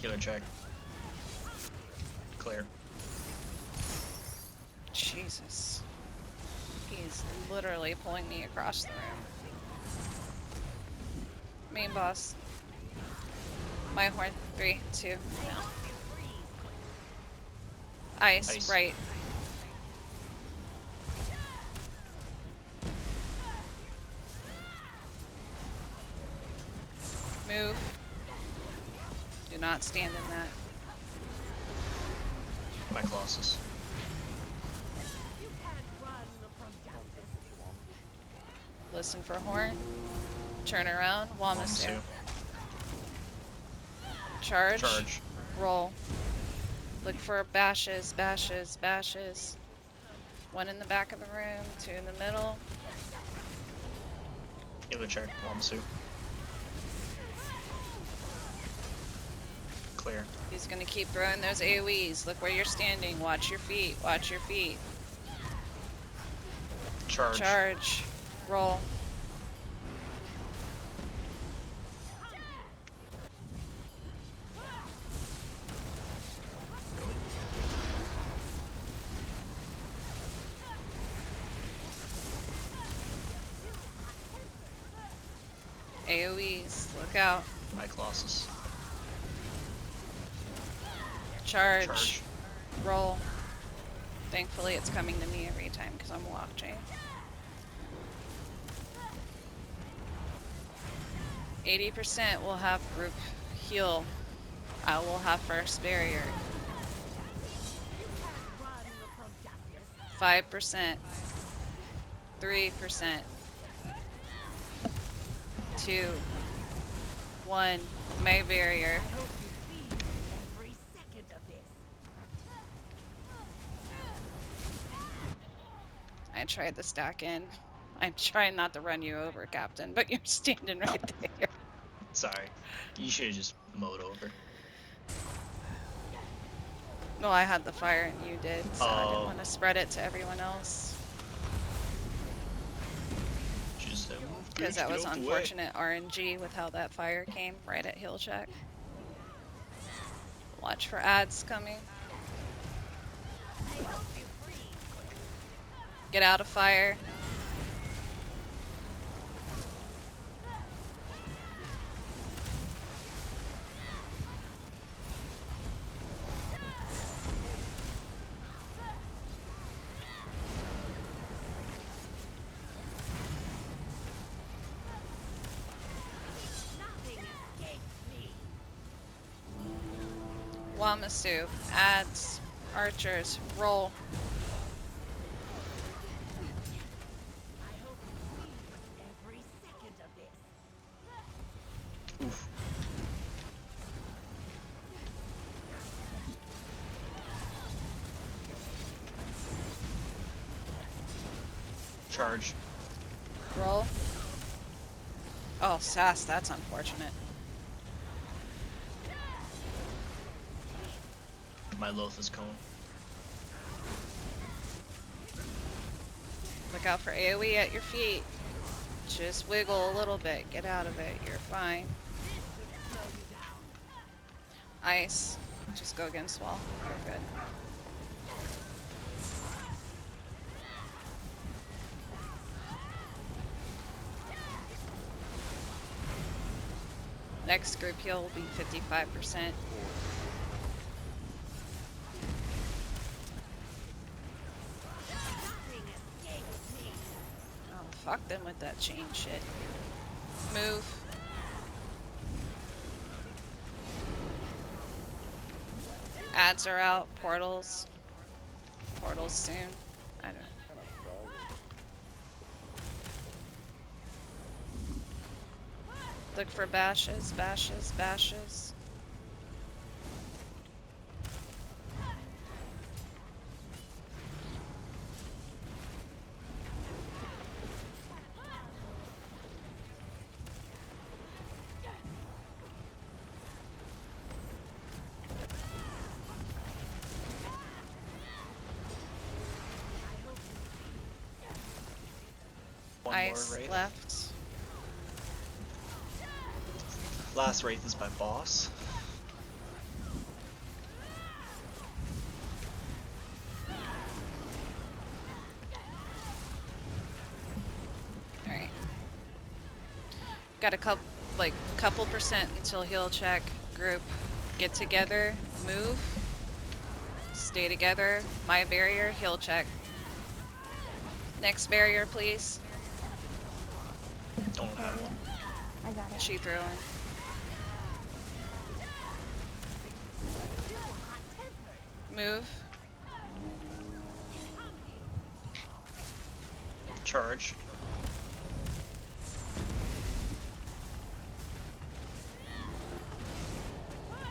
Healer check. Clear. Jesus. He's literally pulling me across the room. Main boss. My horn. 3, 2, now. Ice, right. Move. Do not stand in that. My Colossus. Listen for horn. Turn around. Wamasu. Charge. Charge. Roll. Look for bashes, bashes, bashes. 1 in the back of the room, 2 in the middle. Healer check. Wamasu. Clear. He's gonna keep throwing those AoEs. Look where you're standing. Watch your feet. Watch your feet. Charge. Charge. Roll. AoEs. Look out. My Colossus. Charge. Roll. Thankfully it's coming to me every time because I'm watching. 80% will have group heal. I will have first barrier. 5%. 3%. 2. 1. My barrier. I tried the stack in. I'm trying not to run you over, Captain, but you're standing right there. Sorry. You should have just mowed over. Well, I had the fire and you did, so I didn't want to spread it to everyone else. Just Because that was unfortunate RNG with how that fire came right at heal check. Watch for ads coming. Get out of fire. Wamasu, ads, archers, roll. Oof. Charge. Roll. Oh, sass, that's unfortunate. My Lothus cone. Look out for AoE at your feet. Just wiggle a little bit. Get out of it. You're fine. Ice. Just go against wall. You're good. Next group heal will be 55%. Oh, fuck them with that chain shit. Move. Ads are out. Portals. Portals soon. I don't know. Look for bashes, bashes, bashes. One Ice more Wraith. left. Last Wraith is my boss. Got a couple percent until heal check. Group, get together, move, stay together. My barrier, heal check. Next barrier, please. Don't have one. I got it. She threw in. Move. Charge.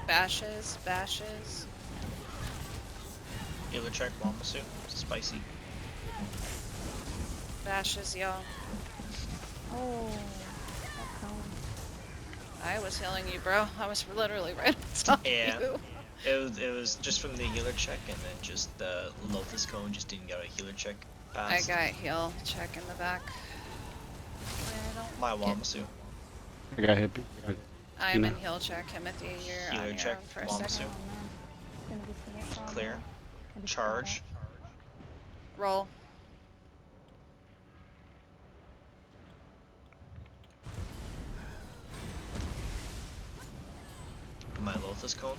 Bashes, bashes. Healer check, Wamasu. Spicy. Bashes, y'all. Oh, that cone. I was healing you, bro. I was literally right on top Yeah. of you. It was just from the healer check, and then just the Lotus cone just didn't get a healer check I fast. got heal check in the back. I don't My get- Wamasu. I got hit. I'm in No. heal check, Timothy. You're Healer on your check, own for a Wamasu. second. Oh man, it's gonna be so much longer. Clear. Gonna be so Charge. Roll. My Lotus cone.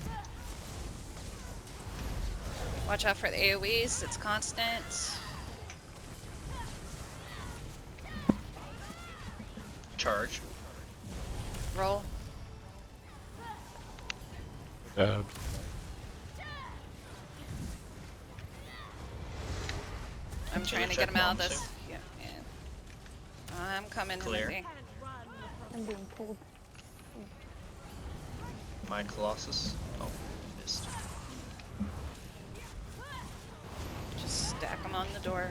Watch out for the AoEs. It's constant. Charge. Roll. Uh, I'm trying to check, get him out of Mom, this. too. Yeah, yeah. I'm coming, Clear. Timothy. I'm being pulled. My Colossus. Oh, missed. Just stack them on the door.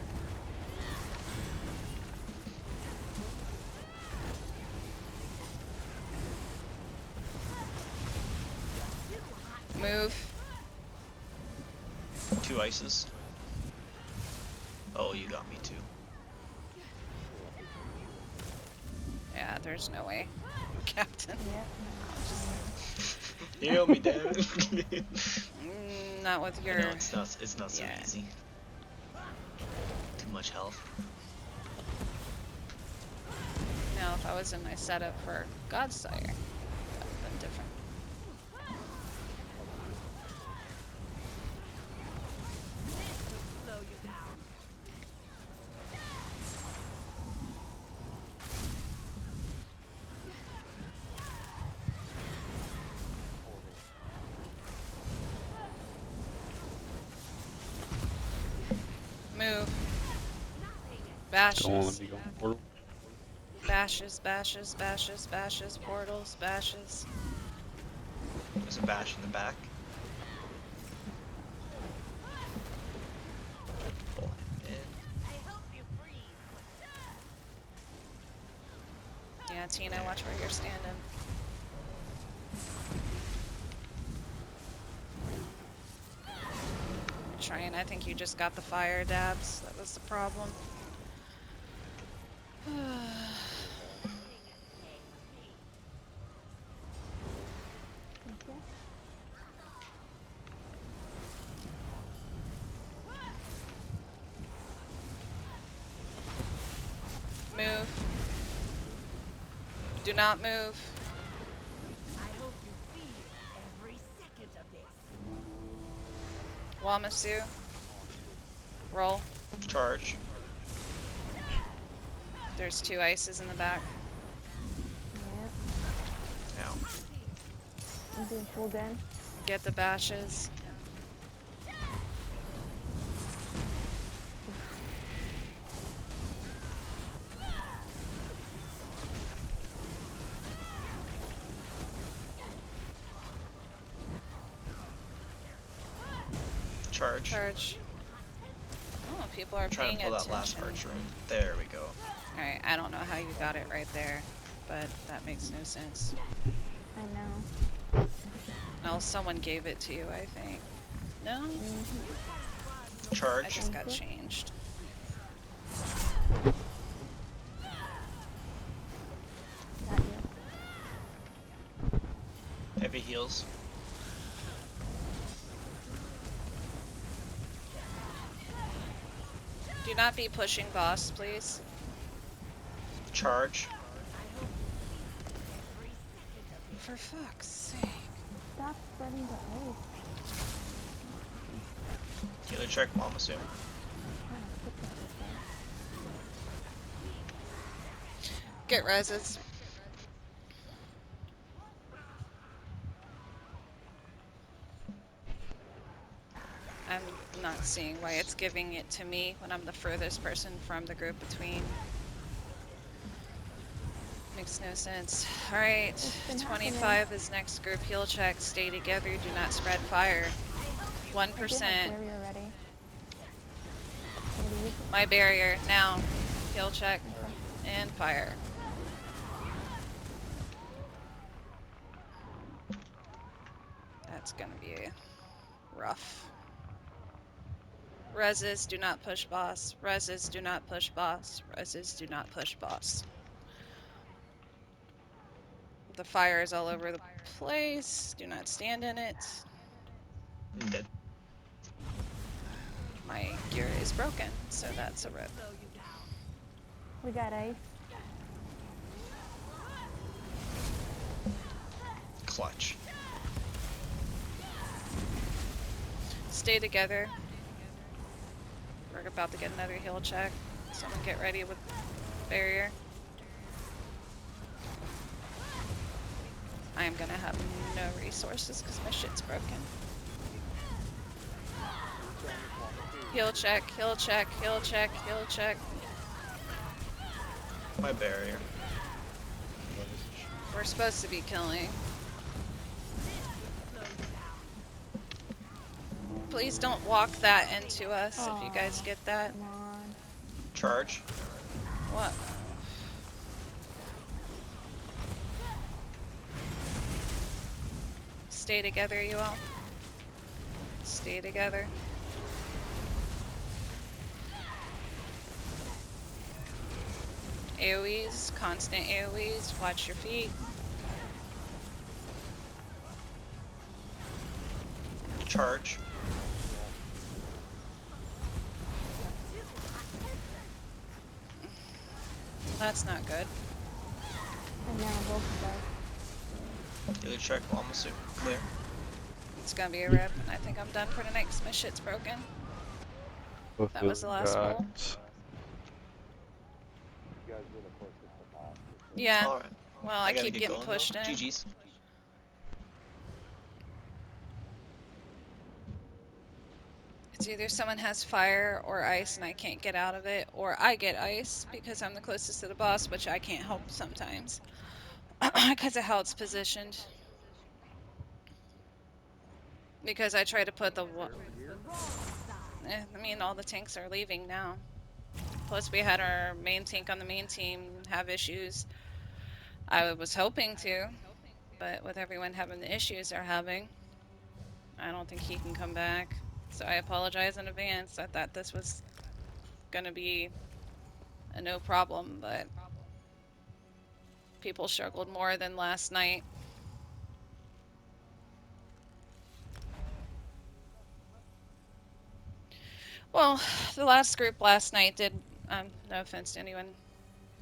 Move. 2 ices. Oh, you got me too. Yeah, there's no way. Captain. Yeah. Heal me, damn it. Not with I your... know, it's not so yeah. easy. Too much health. Now, if I was in my setup for Godsire, that would have been different. Move. don't want Bashes. to be going portal. Bashes, bashes, bashes, bashes, portals, bashes. There's a bash in the back. Pull him in. Yeah, Tina, watch where you're standing. Trying, I think you just got the fire dabs. That was the problem. Thank you. Move. Do not move. I hope you feel every second of this. Wamasu. Roll. Charge. There's 2 ices in the back. Yeah. Ow. I'm being pulled in. Get the bashes. Charge. Charge. Oh, people are Trying paying to pull attention. that last archer in. There we go. Alright, I don't know how you got it right there, but that makes no sense. I know. No, someone gave it to you, I think. No? I Charge. just got Thank you. changed. Got you. Heavy heals. Do not be pushing boss, please. Charge. for fuck's sake. Stop spreading the ice. Healer check, Mamasu. I'm trying to skip that before. Get reses. I'm not seeing why it's giving it to me when I'm the furthest person from the group between. Makes no sense. Alright, been 25 is next group heal check. Stay together, do not spread fire. I do 1%. have barrier ready. Ready to use it? My barrier, now. Heal check and fire. That's gonna be rough. Reses, do not push boss. Reses, do not push boss. Reses, do not push boss. The fire is all over the place. Do not stand in it. I'm dead. My gear is broken, so that's a rip. We got ice. Clutch. Stay together. We're about to get another heal check. Someone get ready with barrier. I am gonna have no resources because my shit's broken. Heal check, heal check, heal check, heal check. My barrier. We're supposed to be killing. Please don't walk that into us if you guys get that. Come on. Charge. What? Stay together, you all. Stay together. AoEs, constant AoEs, watch your feet. Charge. That's not good. And now both of us. Healer check, Mamasu. Clear. It's gonna be a rip, and I think I'm done for tonight because my shit's broken. Both That was the last got- pull. Yeah, Alright. well, I gotta keep get getting going, pushed though. in. GG's. It's either someone has fire or ice and I can't get out of it, or I get ice because I'm the closest to the boss, which I can't help sometimes because of how it's positioned. Because I try to put the I mean, all the tanks are leaving now. Plus, we had our main tank on the main team have issues. I was hoping to, but with everyone having the issues they're having, I don't think he can come back. So I apologize in advance. I thought this was gonna be a no problem, but people struggled more than last night. Well, the last group last night did, no offense to anyone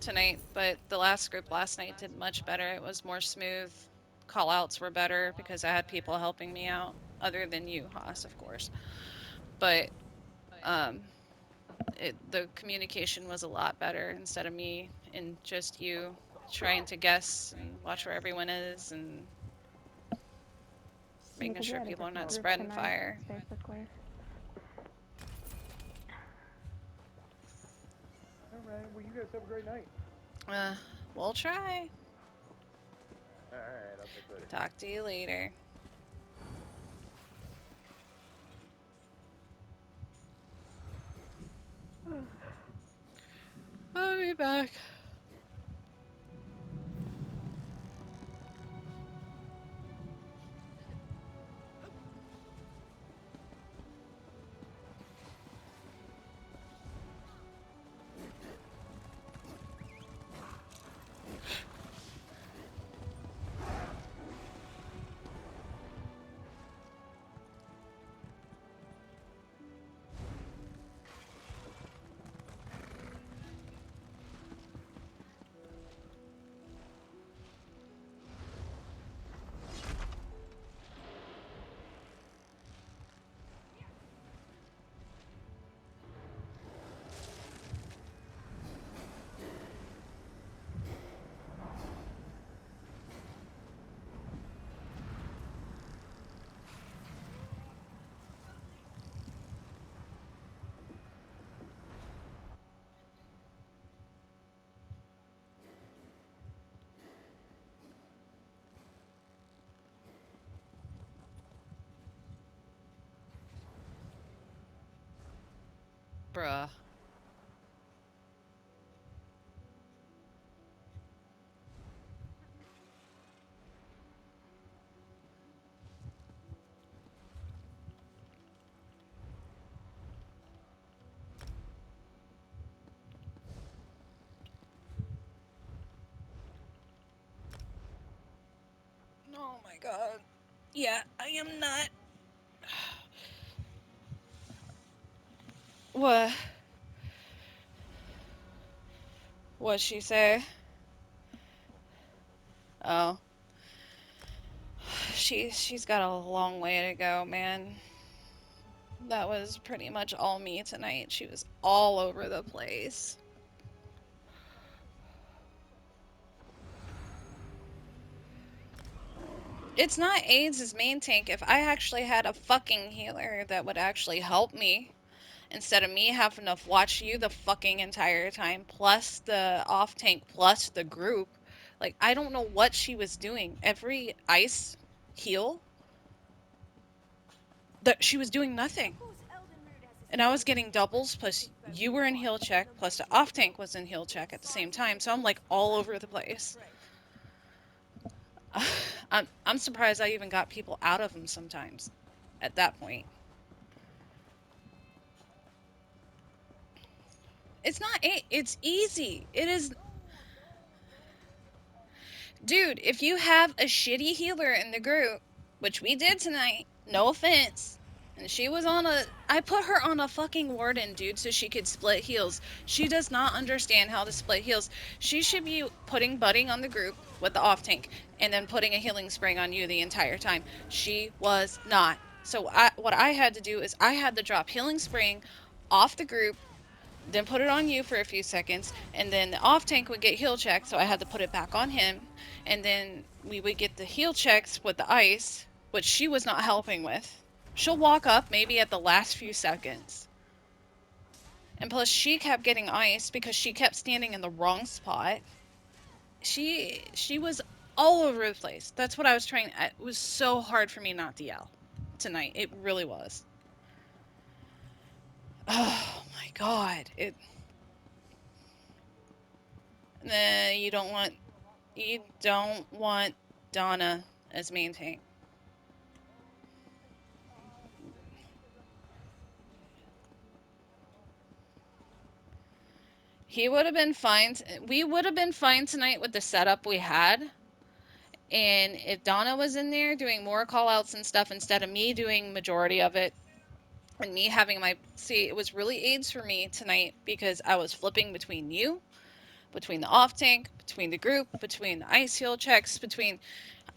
tonight, but the last group last night did much better. It was more smooth. Call-outs were better because I had people helping me out, other than you, Haas, of course. But the communication was a lot better instead of me and just you trying to guess and watch where everyone is and making Because we sure had a people are good not group spreading tonight, fire. basically. Alright, well you guys have a great night. We'll try. Alright, I'll talk later. Talk to you later. I'll be back. Bruh. Oh my god. Yeah, I am not. What? What'd she say? Oh. She's got a long way to go, man. That was pretty much all me tonight. She was all over the place. It's not AIDS' main tank. If I actually had a fucking healer that would actually help me, instead of me having to watch you the fucking entire time, plus the off tank, plus the group, like, I don't know what she was doing. Every ice heal, that she was doing nothing. And I was getting doubles, plus you were in heal check, plus the off tank was in heal check at the same time, so I'm like all over the place. I'm surprised I even got people out of them sometimes at that point. It's not it's easy. It is. Dude, if you have a shitty healer in the group, which we did tonight, no offense, and she was on I put her on a fucking warden, dude, so she could split heals. She does not understand how to split heals. She should be putting budding on the group with the off tank, and then putting a healing spring on you the entire time. She was not. So what I had to do is I had to drop healing spring off the group, then put it on you for a few seconds, and then the off tank would get heal checked, so I had to put it back on him, and then we would get the heal checks with the ice, which she was not helping with. She'll walk up maybe at the last few seconds. And plus she kept getting ice because she kept standing in the wrong spot. She was all over the place. That's what I was trying. It was so hard for me not to yell tonight. It really was. Oh my god. You don't want Donna as main tank. He would have been fine. We would have been fine tonight with the setup we had. And if Donna was in there doing more callouts and stuff instead of me doing majority of it, and me having it was really AIDS for me tonight because I was flipping between you, between the off tank, between the group, between the ice heal checks,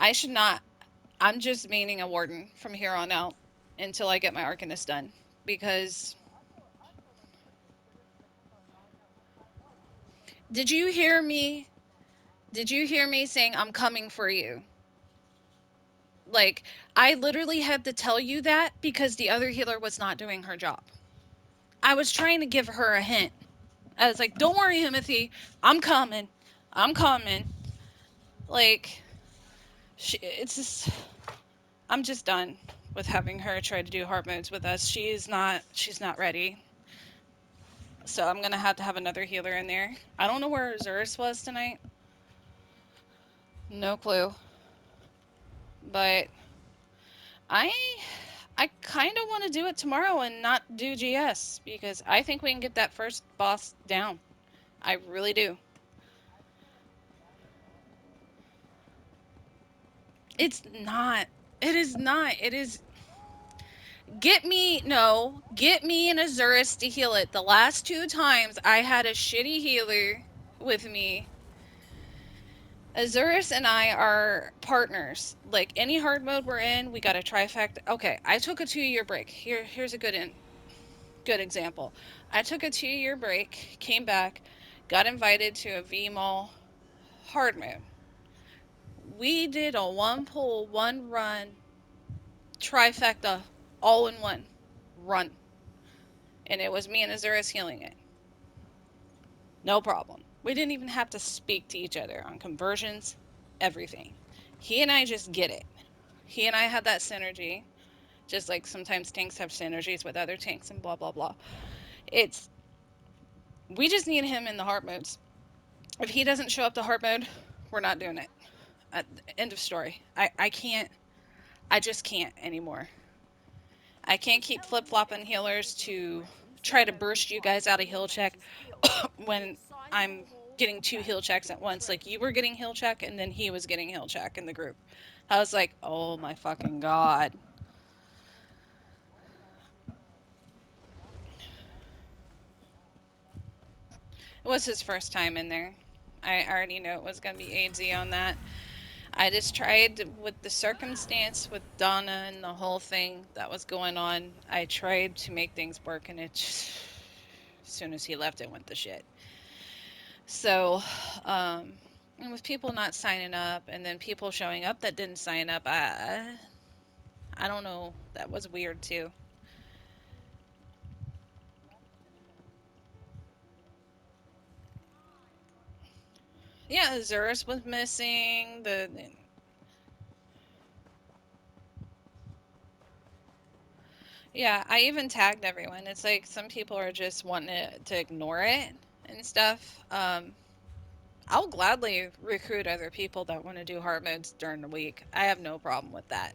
I'm just maining a warden from here on out until I get my Arcanist done, because did you hear me saying I'm coming for you? Like, I literally had to tell you that because the other healer was not doing her job. I was trying to give her a hint. I was like, don't worry, Timothy, I'm coming. Like, I'm just done with having her try to do hard modes with us. She's not ready. So I'm gonna have to have another healer in there. I don't know where Zurus was tonight. No clue. But I kind of want to do it tomorrow and not do GS, because I think we can get that first boss down. I really do. It's not. It is not. It is. Get me and Azurus to heal it. The last 2 times I had a shitty healer with me. Azurus and I are partners. Like, any hard mode we're in, we got a trifecta. Okay, I took a 2-year break. Here's a good example. I took a 2-year break, came back, got invited to a VMall hard mode. We did a 1 pull, 1 run trifecta all in one run. And it was me and Azurus healing it. No problem. We didn't even have to speak to each other on conversions, everything. He and I just get it. He and I had that synergy, just like sometimes tanks have synergies with other tanks and blah, blah, blah. We just need him in the heart modes. If he doesn't show up to heart mode, we're not doing it. End of story. I can't. I just can't anymore. I can't keep flip-flopping healers to try to burst you guys out of heal check when I'm getting 2 heal checks at once. Like, you were getting heal check, and then he was getting heal check in the group. I was like, oh my fucking god. It was his first time in there. I already knew it was going to be AZ on that. I just tried with the circumstance with Donna and the whole thing that was going on. I tried to make things work, and it just, as soon as he left, it went to shit. So, and with people not signing up, and then people showing up that didn't sign up, I don't know. That was weird too. Yeah, Zurus was missing. Yeah, I even tagged everyone. It's like some people are just wanting to ignore it and stuff. I'll gladly recruit other people that want to do heart modes during the week. I have no problem with that.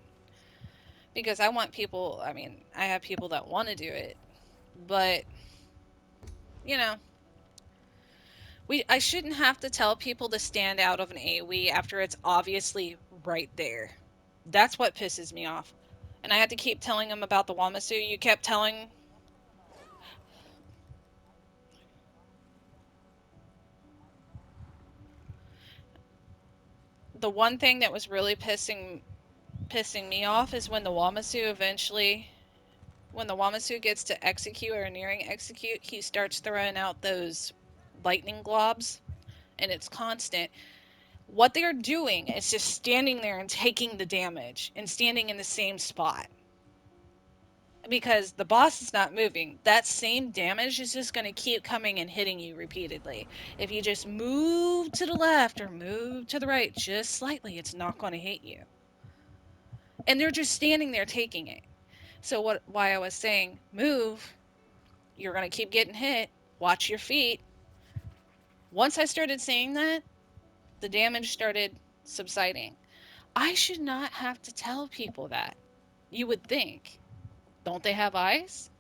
Because I want people, I mean, I have people that want to do it. But, you know, I shouldn't have to tell people to stand out of an AoE after it's obviously right there. That's what pisses me off. And I had to keep telling them about the Wamasu. You kept telling... The one thing that was really pissing me off is when the Wamasu eventually... When the Wamasu gets to execute or nearing execute, he starts throwing out those lightning globs. And it's constant. What they're doing is just standing there and taking the damage. And standing in the same spot. Because the boss is not moving, that same damage is just going to keep coming and hitting you repeatedly. If you just move to the left or move to the right just slightly, it's not going to hit you. And they're just standing there taking it. So why I was saying, move, you're going to keep getting hit, watch your feet. Once I started saying that, the damage started subsiding. I should not have to tell people that. You would think. Don't they have eyes?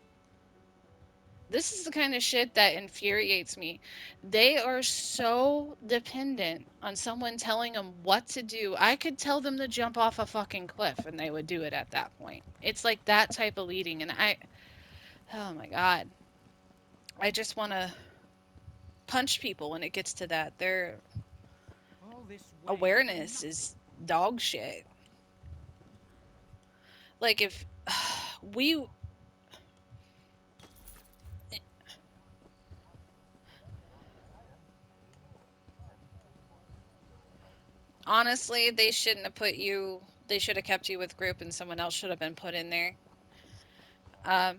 This is the kind of shit that infuriates me. They are so dependent on someone telling them what to do. I could tell them to jump off a fucking cliff and they would do it at that point. It's like that type of leading, and oh my god. I just want to punch people when it gets to that. Their awareness is dog shit. Like, if we... Honestly, they shouldn't have put you... They should have kept you with group and someone else should have been put in there. I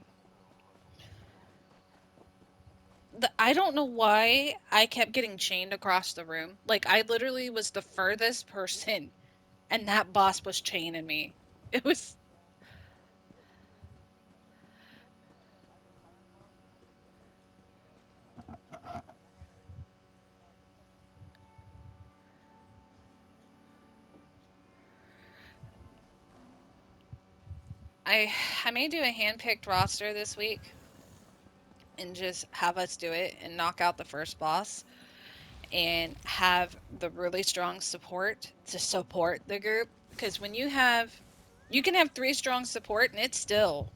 don't know why I kept getting chained across the room. Like, I literally was the furthest person, and that boss was chaining me. It was... I may do a hand-picked roster this week and just have us do it and knock out the first boss and have the really strong support to support the group. Because when you can have 3 strong support and it's still,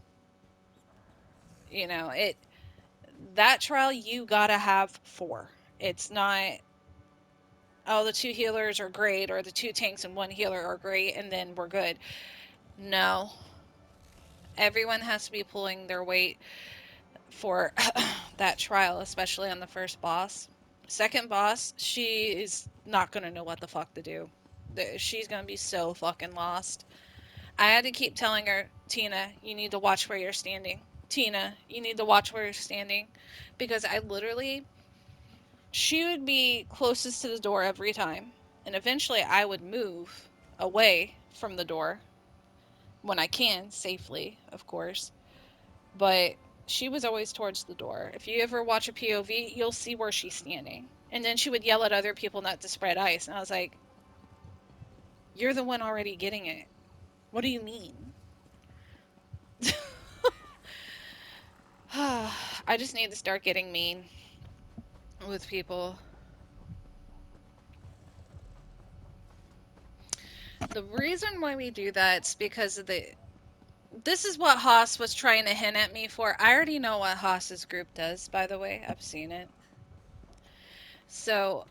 you know, that trial you gotta have 4. It's not, oh, the 2 healers are great, or the 2 tanks and 1 healer are great, and then we're good. No. Everyone has to be pulling their weight for that trial, especially on the first boss. Second boss, she is not going to know what the fuck to do. She's going to be so fucking lost. I had to keep telling her, Tina, you need to watch where you're standing. Tina, you need to watch where you're standing. Because she would be closest to the door every time. And eventually I would move away from the door. When I can, safely, of course. But she was always towards the door. If you ever watch a POV, you'll see where she's standing. And then she would yell at other people not to spread ice. And I was like, you're the one already getting it. What do you mean? I just need to start getting mean with people. The reason why we do that is because of the... This is what Haas was trying to hint at me for. I already know what Haas's group does, by the way. I've seen it. So,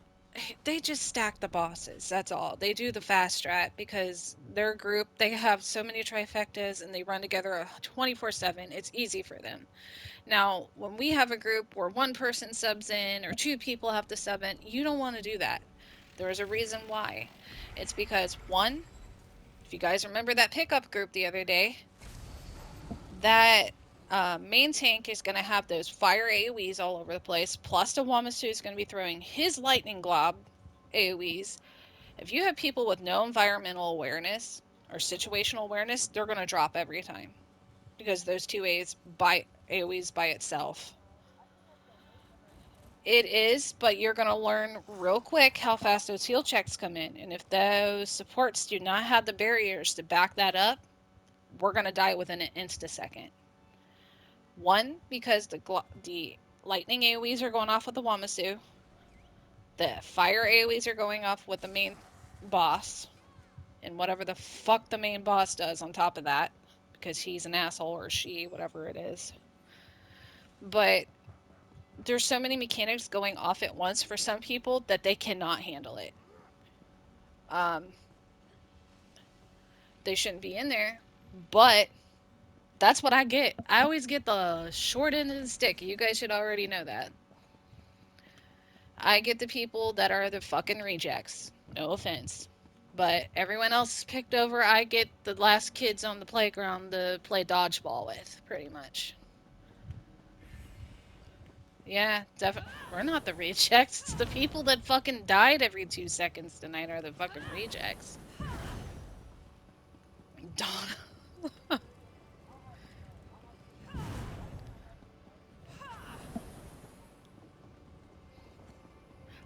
they just stack the bosses. That's all. They do the fast strat because their group, they have so many trifectas and they run together 24/7. It's easy for them. Now, when we have a group where one person subs in or two people have to sub in, you don't want to do that. There is a reason why. It's because, one, if you guys remember that pickup group the other day, that main tank is going to have those fire AoEs all over the place, plus the Wamasu is going to be throwing his lightning glob AoEs. If you have people with no environmental awareness or situational awareness, they're going to drop every time because those two AoEs by itself. It is, but you're going to learn real quick how fast those heal checks come in. And if those supports do not have the barriers to back that up, we're going to die within an insta-second. One, because the lightning AoEs are going off with the Wamasu. The fire AoEs are going off with the main boss. And whatever the fuck the main boss does on top of that. Because he's an asshole or she, whatever it is. But there's so many mechanics going off at once for some people that they cannot handle it. They shouldn't be in there. But that's what I get. I always get the short end of the stick. You guys should already know that. I get the people that are the fucking rejects. No offense. But everyone else is picked over. I get the last kids on the playground to play dodgeball with, pretty much. Yeah, definitely. We're not the rejects. It's the people that fucking died every 2 seconds tonight are the fucking rejects. Donna.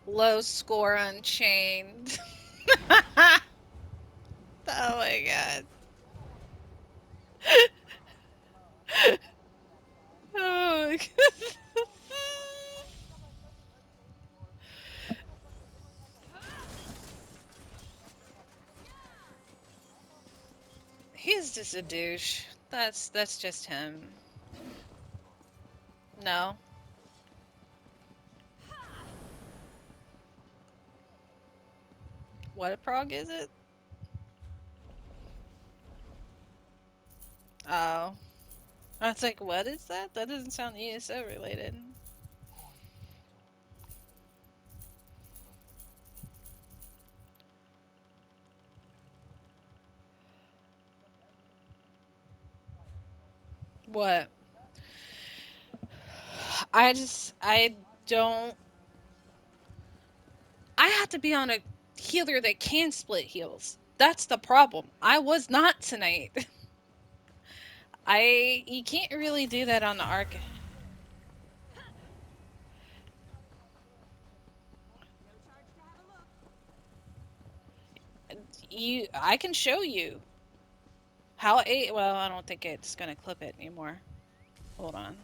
Low score unchained. Oh my god. Oh my god. He's just a douche. That's just him. No. What prog is it? Oh. I was like, what is that? That doesn't sound ESO related. What? I don't... I have to be on a healer that can split heals. That's the problem. I was not tonight. You can't really do that on the Arc. I can show you how well, I don't think it's gonna clip it anymore. Hold on.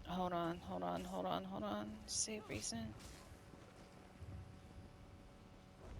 Hold on. Save recent.